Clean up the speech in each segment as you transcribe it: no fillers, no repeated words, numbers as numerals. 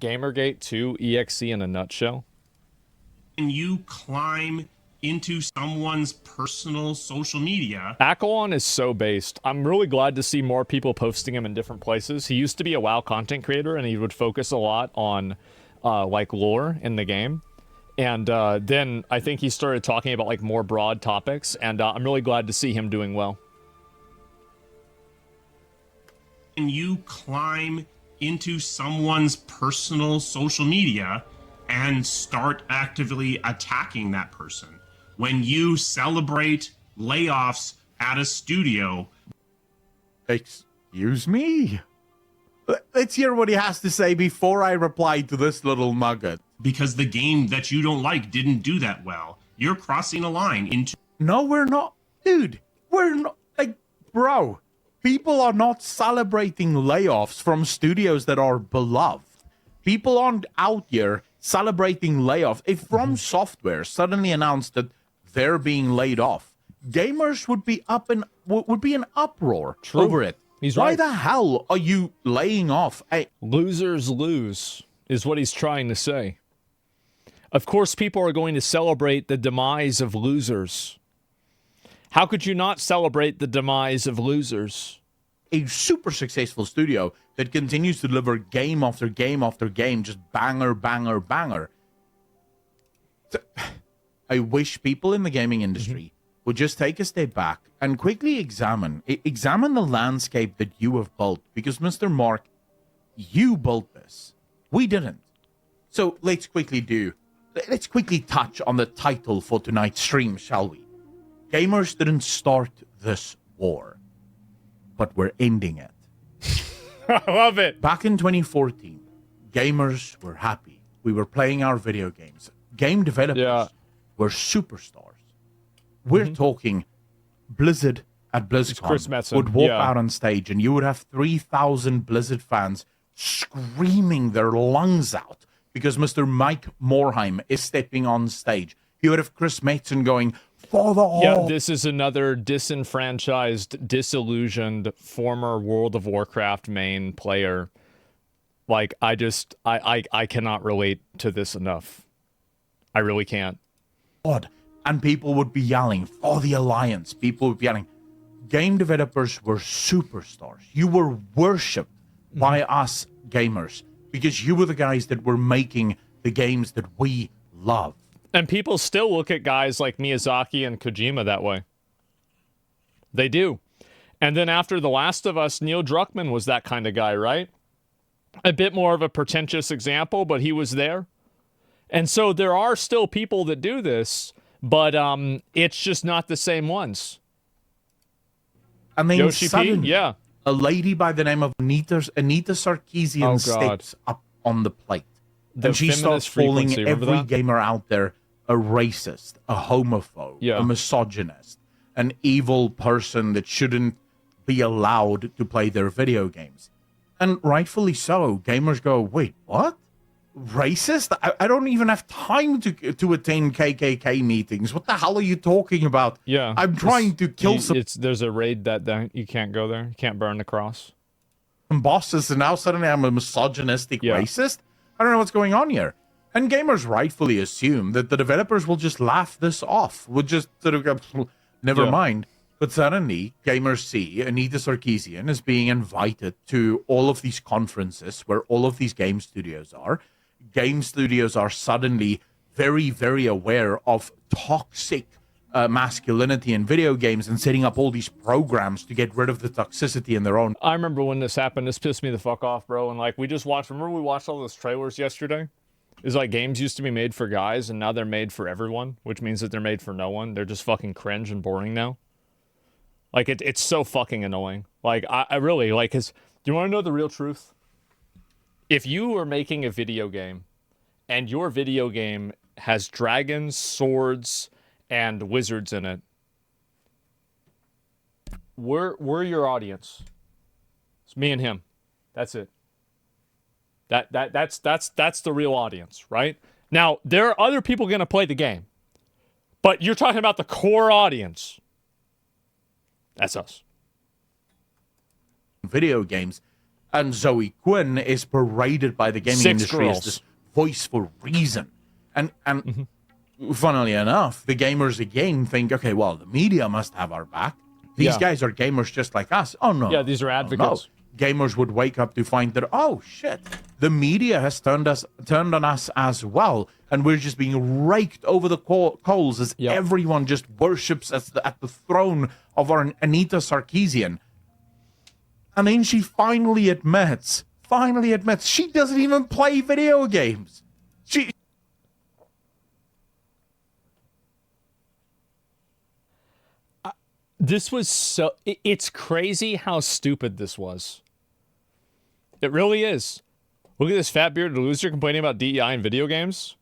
Gamergate 2 EXE in a nutshell? And you climb into someone's personal social media. Accolon is so based. I'm really glad to see more people posting him in different places. He used to be a WoW content creator, and he would focus a lot on, like, lore in the game. And then I think he started talking about, like, more broad topics, and I'm really glad to see him doing well. And you climb into someone's personal social media and start actively attacking that person. When you celebrate layoffs at a studio. Excuse me? Let's hear what he has to say before I reply to this little nugget. Because the game that you don't like didn't do that well. You're crossing a line into... No, we're not. Dude, we're not. Like, bro, people are not celebrating layoffs from studios that are beloved. People aren't out here celebrating layoffs. If From Software suddenly announced that they're being laid off, gamers would be in uproar over it. He's Why right. the hell are you laying off? Losers lose, is what he's trying to say. Of course, people are going to celebrate the demise of losers. How could you not celebrate the demise of losers? A super successful studio that continues to deliver game after game after game, just banger, banger, banger. I wish people in the gaming industry would just take a step back and quickly examine the landscape that you have built. Because, Mr. Mark, you built this. We didn't. So let's quickly touch on the title for tonight's stream, shall we? Gamers didn't start this war, but we're ending it. I love it. Back in 2014, gamers were happy. We were playing our video games. Game developers were superstars. We're talking Blizzard at BlizzCon would walk out on stage and you would have 3,000 Blizzard fans screaming their lungs out because Mr. Mike Morhaime is stepping on stage. You would have Chris Metzen going, for the Yeah, this is another disenfranchised, disillusioned, former World of Warcraft main player. Like, I cannot relate to this enough. I really can't. God. And people would be yelling, for the Alliance. People would be yelling. Game developers were superstars. You were worshipped by us gamers because you were the guys that were making the games that we love. And people still look at guys like Miyazaki and Kojima that way. They do. And then after The Last of Us, Neil Druckmann was that kind of guy, right? A bit more of a pretentious example, but he was there. And so there are still people that do this, but it's just not the same ones. I mean, Yoshi suddenly, P? Yeah. a lady by the name of Anita Sarkeesian steps up on the plate. And she starts calling every gamer out there a racist, a homophobe, a misogynist, an evil person that shouldn't be allowed to play their video games. And rightfully so, gamers go, wait, what? Racist? I don't even have time to attend KKK meetings. What the hell are you talking about? Yeah. I'm trying to kill some There's a raid that you can't go there. You can't burn the cross. bosses, and now suddenly I'm a misogynistic racist? I don't know what's going on here. And gamers rightfully assume that the developers will just laugh this off. Would just sort of go, never mind. But suddenly, gamers see Anita Sarkeesian as being invited to all of these conferences where all of these game studios are. Game studios are suddenly very, very aware of toxic masculinity in video games and setting up all these programs to get rid of the toxicity in their own. I remember when this happened. This pissed me the fuck off, bro. And like, remember we watched all those trailers yesterday? It's like games used to be made for guys and now they're made for everyone, which means that they're made for no one. They're just fucking cringe and boring now. Like, it's so fucking annoying. Like, I really, like, do you want to know the real truth? If you are making a video game and your video game has dragons, swords, and wizards in it, we're your audience. It's me and him. That's it. That's the real audience, right? Now, there are other people going to play the game, but you're talking about the core audience. That's us. Video games, And Zoe Quinn is paraded by the gaming 6 industry girls. as this voice for reason. And funnily enough, the gamers again think, okay, well, the media must have our back. These guys are gamers just like us. Oh, no. Yeah, these are advocates. No. Gamers would wake up to find that, oh, shit, the media has turned on us as well. And we're just being raked over the coals as everyone just worships at the throne of our Anita Sarkeesian. And then she finally admits, she doesn't even play video games. This was so... It's crazy how stupid this was. It really is. Look at this fat bearded loser complaining about DEI in video games.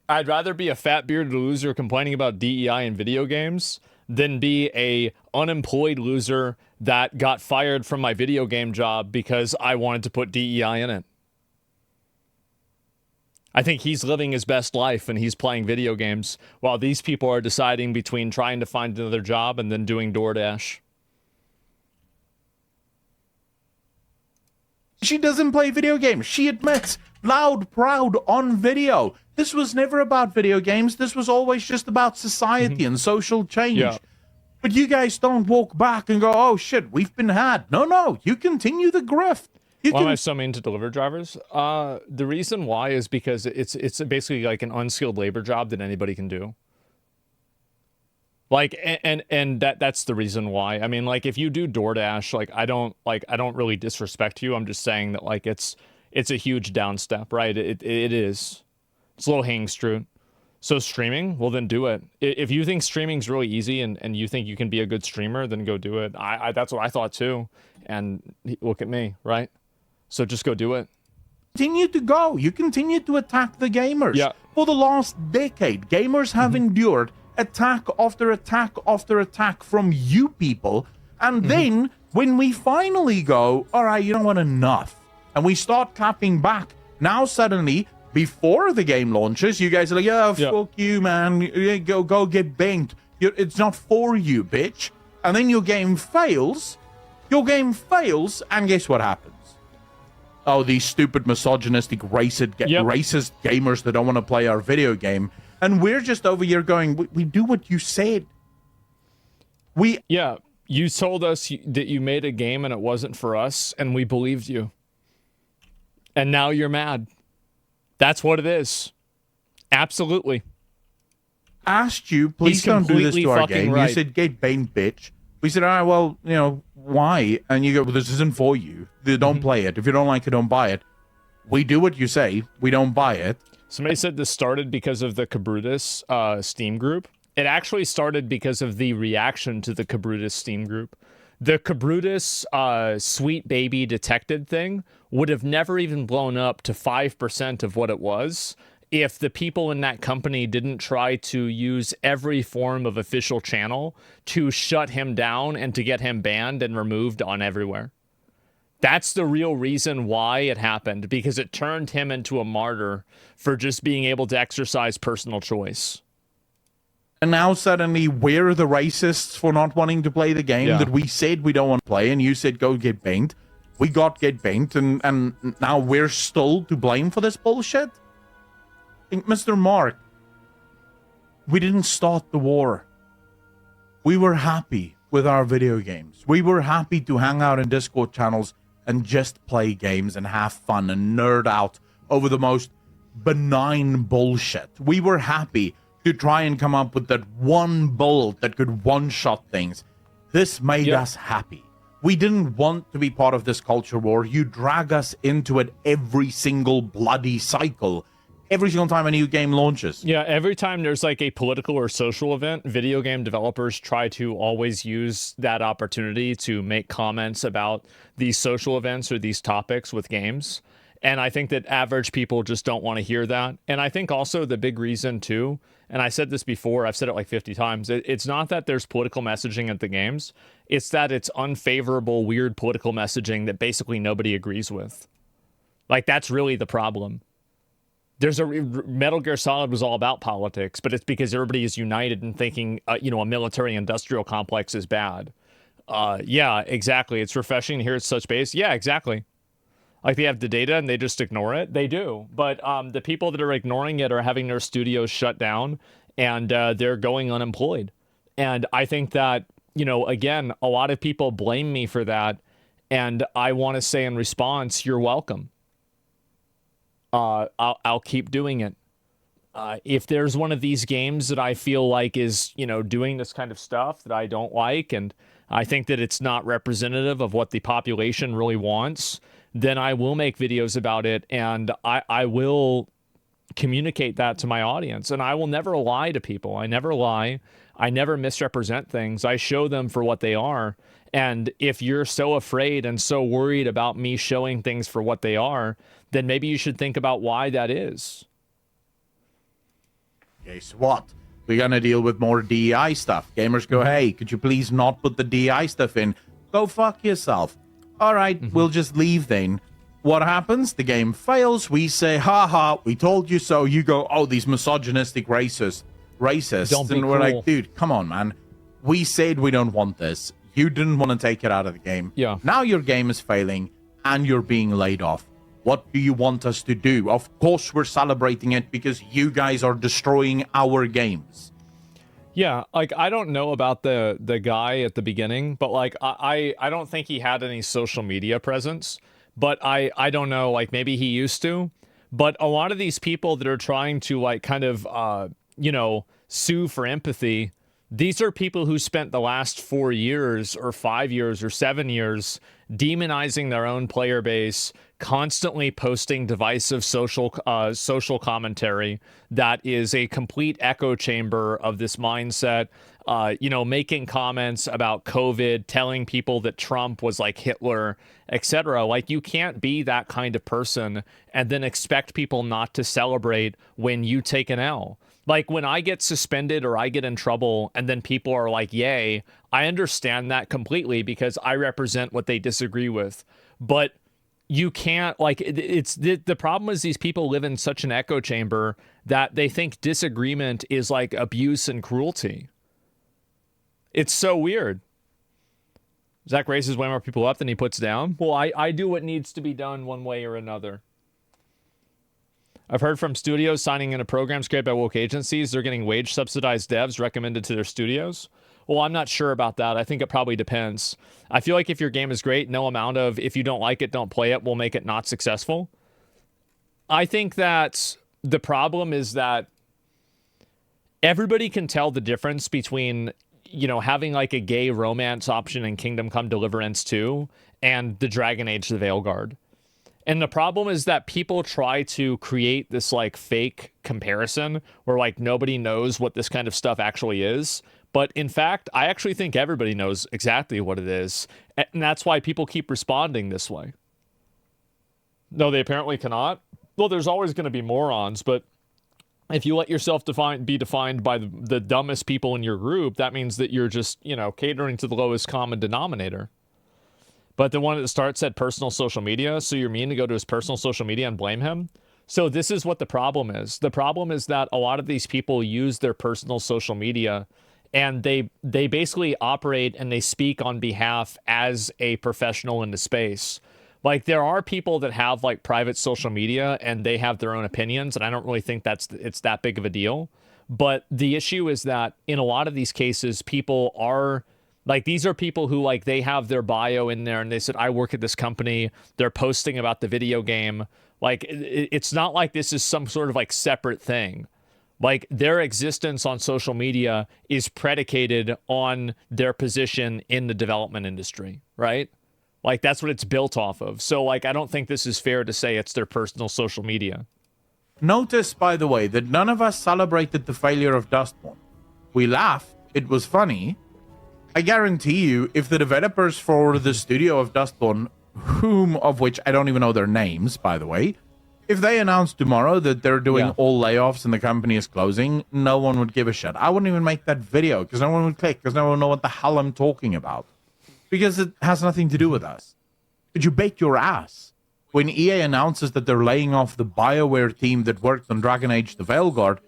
I'd rather be a fat bearded loser complaining about DEI in video games than be a unemployed loser that got fired from my video game job because I wanted to put DEI in it. I think he's living his best life and he's playing video games while these people are deciding between trying to find another job and then doing DoorDash. She doesn't play video games. She admits, loud, proud, on video. This was never about video games. This was always just about society and social change. Yeah. But you guys don't walk back and go, oh, shit, we've been had. No, you continue the grift. Why am I so mean to delivery drivers? The reason why is because it's basically like an unskilled labor job that anybody can do. Like, and that's the reason why. I mean, like, if you do DoorDash, I don't really disrespect you. I'm just saying that, like, it's a huge downstep, right? It is. It's a little hang fruit. So streaming, well, then do it. If you think streaming's really easy and you think you can be a good streamer, then go do it. That's what I thought too. And look at me, right? So just go do it. Continue to go. You continue to attack the gamers. Yeah. For the last decade, gamers have endured attack after attack after attack from you people. And then when we finally go, all right, you know what, enough. And we start clapping back. Now suddenly, before the game launches, you guys are like, yeah, fuck you, man. Go get banked. It's not for you, bitch. And then your game fails. And guess what happens? Oh, these stupid, misogynistic, racist gamers that don't want to play our video game. And we're just over here going, we do what you said. Yeah, you told us that you made a game and it wasn't for us, and we believed you. And now you're mad. That's what it is. Absolutely. Asked you, please don't do this to our game. Right. You said, get banned, bitch. We said, all right, well, why? And you go, well, this isn't for you. Don't play it. If you don't like it, don't buy it. We do what you say. We don't buy it. Somebody said this started because of the Cabrutus Steam group. It actually started because of the reaction to the Cabrutus Steam group. The Cabrutus Sweet Baby Detected thing would have never even blown up to 5% of what it was if the people in that company didn't try to use every form of official channel to shut him down and to get him banned and removed on everywhere. That's the real reason why it happened, because it turned him into a martyr for just being able to exercise personal choice. And now suddenly we're the racists for not wanting to play the game that we said we don't want to play, and you said go get banked. We get banked, and now we're still to blame for this bullshit? Mr. Mark, we didn't start the war. We were happy with our video games. We were happy to hang out in Discord channels and just play games and have fun and nerd out over the most benign bullshit. We were happy to try and come up with that one build that could one-shot things. This made us happy. We didn't want to be part of this culture war. You drag us into it every single bloody cycle. Every single time a new game launches. Yeah, every time there's like a political or social event, video game developers try to always use that opportunity to make comments about these social events or these topics with games. And I think that average people just don't want to hear that. And I think also the big reason too, and I said this before, I've said it like 50 times, it's not that there's political messaging at the games, it's that it's unfavorable, weird political messaging that basically nobody agrees with. Like, that's really the problem. There's Metal Gear Solid was all about politics, but it's because everybody is united in thinking, a military industrial complex is bad. Yeah, exactly. It's refreshing to hear it's such base. Yeah, exactly. Like they have the data and they just ignore it. They do, but the people that are ignoring it are having their studios shut down, and they're going unemployed. And I think that, you know, again, a lot of people blame me for that, and I want to say in response, you're welcome. I'll keep doing it. If there's one of these games that I feel like is, you know, doing this kind of stuff that I don't like, and I think that it's not representative of what the population really wants, then I will make videos about it, and I will communicate that to my audience. And I will never lie to people. I never lie. I never misrepresent things. I show them for what they are. And if you're so afraid and so worried about me showing things for what they are, then maybe you should think about why that is. Guess what? We're gonna deal with more DEI stuff. Gamers go, hey, could you please not put the DEI stuff in? Go fuck yourself. All right, we'll just leave then. What happens? The game fails. We say, haha, we told you so. You go, oh, these misogynistic racists. Don't be and we're cool. like, dude, come on, man. We said we don't want this. You didn't want to take it out of the game. Yeah. Now your game is failing and you're being laid off. What do you want us to do? Of course we're celebrating it because you guys are destroying our games. Yeah, like I don't know about the guy at the beginning, but like I don't think he had any social media presence. But I don't know, like maybe he used to. But a lot of these people that are trying to like kind of you know, sue for empathy, these are people who spent the last 4 years or 5 years or 7 years demonizing their own player base, constantly posting divisive social commentary that is a complete echo chamber of this mindset. You know, making comments about COVID, telling people that Trump was like Hitler, etc. Like, you can't be that kind of person and then expect people not to celebrate when you take an L. Like, when I get suspended or I get in trouble and then people are like, yay, I understand that completely because I represent what they disagree with. But you can't, like, it's the problem is these people live in such an echo chamber that they think disagreement is like abuse and cruelty. It's so weird. Zach raises way more people up than he puts down. Well, I do what needs to be done one way or another. I've heard from studios signing into programs created by woke agencies. They're getting wage subsidized devs recommended to their studios. Well, I'm not sure about that. I think it probably depends. I feel like if your game is great, no amount of if you don't like it, don't play it will make it not successful. I think that the problem is that everybody can tell the difference between, you know, having like a gay romance option in Kingdom Come Deliverance 2 and the Dragon Age the Veilguard. And the problem is that people try to create this like fake comparison where like nobody knows what this kind of stuff actually is. But in fact, I actually think everybody knows exactly what it is. And that's why people keep responding this way. No, they apparently cannot. Well, there's always going to be morons, but if you let yourself be defined by the dumbest people in your group, that means that you're just, you know, catering to the lowest common denominator. But the one at the start said personal social media, so you're mean to go to his personal social media and blame him? So this is what the problem is. The problem is that a lot of these people use their personal social media and they basically operate and they speak on behalf as a professional in the space. Like, there are people that have like private social media and they have their own opinions, and I don't really think it's that big of a deal. But the issue is that in a lot of these cases, people are like, these are people who like they have their bio in there and they said, I work at this company. They're posting about the video game. Like, it's not like this is some sort of like separate thing. Like, their existence on social media is predicated on their position in the development industry, right? Like, that's what it's built off of. So, like, I don't think this is fair to say it's their personal social media. Notice, by the way, that none of us celebrated the failure of Dustborn. We laughed. It was funny. I guarantee you, if the developers for the studio of Dustborn, of which I don't even know their names, by the way, if they announced tomorrow that they're doing all layoffs and the company is closing, no one would give a shit. I wouldn't even make that video because no one would click, because no one would know what the hell I'm talking about. Because it has nothing to do with us. But you bet your ass. When EA announces that they're laying off the BioWare team that worked on Dragon Age the Veilguard,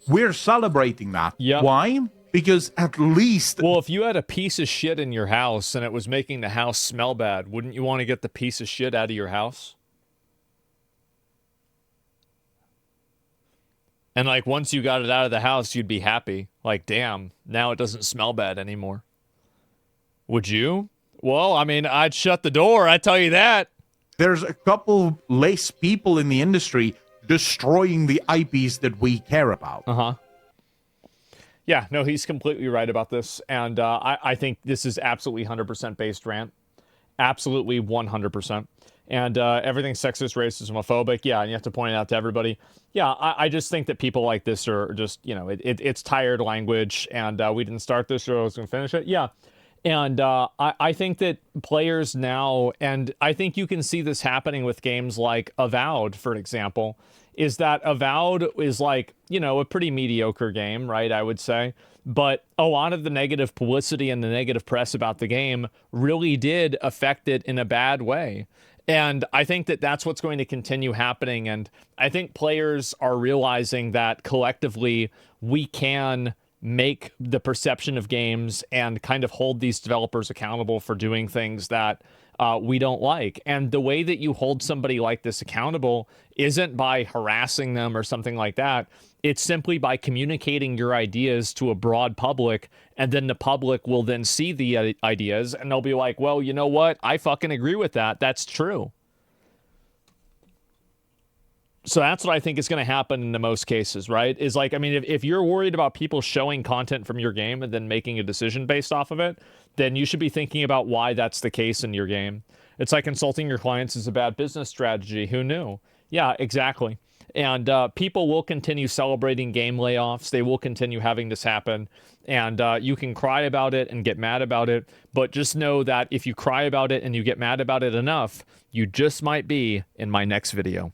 we're celebrating that. Yep. Why? because at least... Well, if you had a piece of shit in your house and it was making the house smell bad, wouldn't you want to get the piece of shit out of your house? And like once you got it out of the house, you'd be happy. Like, damn, now it doesn't smell bad anymore. Would you? Well, I mean, I'd shut the door, I tell you that. There's a couple less people in the industry destroying the IPs that we care about. Uh-huh. Yeah, no, he's completely right about this. And I think this is absolutely 100% based rant. Absolutely 100%. And everything's sexist, racist, homophobic. Yeah, and you have to point it out to everybody. Yeah, I just think that people like this are just, you know, it's tired language. And we didn't start this show, I was going to finish it. Yeah. And I think that players now, and I think you can see this happening with games like Avowed, for example, is that Avowed is like, you know, a pretty mediocre game, right, I would say. But a lot of the negative publicity and the negative press about the game really did affect it in a bad way. And I think that that's what's going to continue happening. And I think players are realizing that collectively we can make the perception of games and kind of hold these developers accountable for doing things that we don't like. And the way that you hold somebody like this accountable isn't by harassing them or something like that. It's simply by communicating your ideas to a broad public, and then the public will then see the ideas and they'll be like, well, you know what? I fucking agree with that. That's true. So that's what I think is going to happen in the most cases, right? Is like, I mean, if you're worried about people showing content from your game and then making a decision based off of it, then you should be thinking about why that's the case in your game. It's like insulting your clients is a bad business strategy. Who knew? Yeah, exactly. And people will continue celebrating game layoffs. They will continue having this happen. And you can cry about it and get mad about it. But just know that if you cry about it and you get mad about it enough, you just might be in my next video.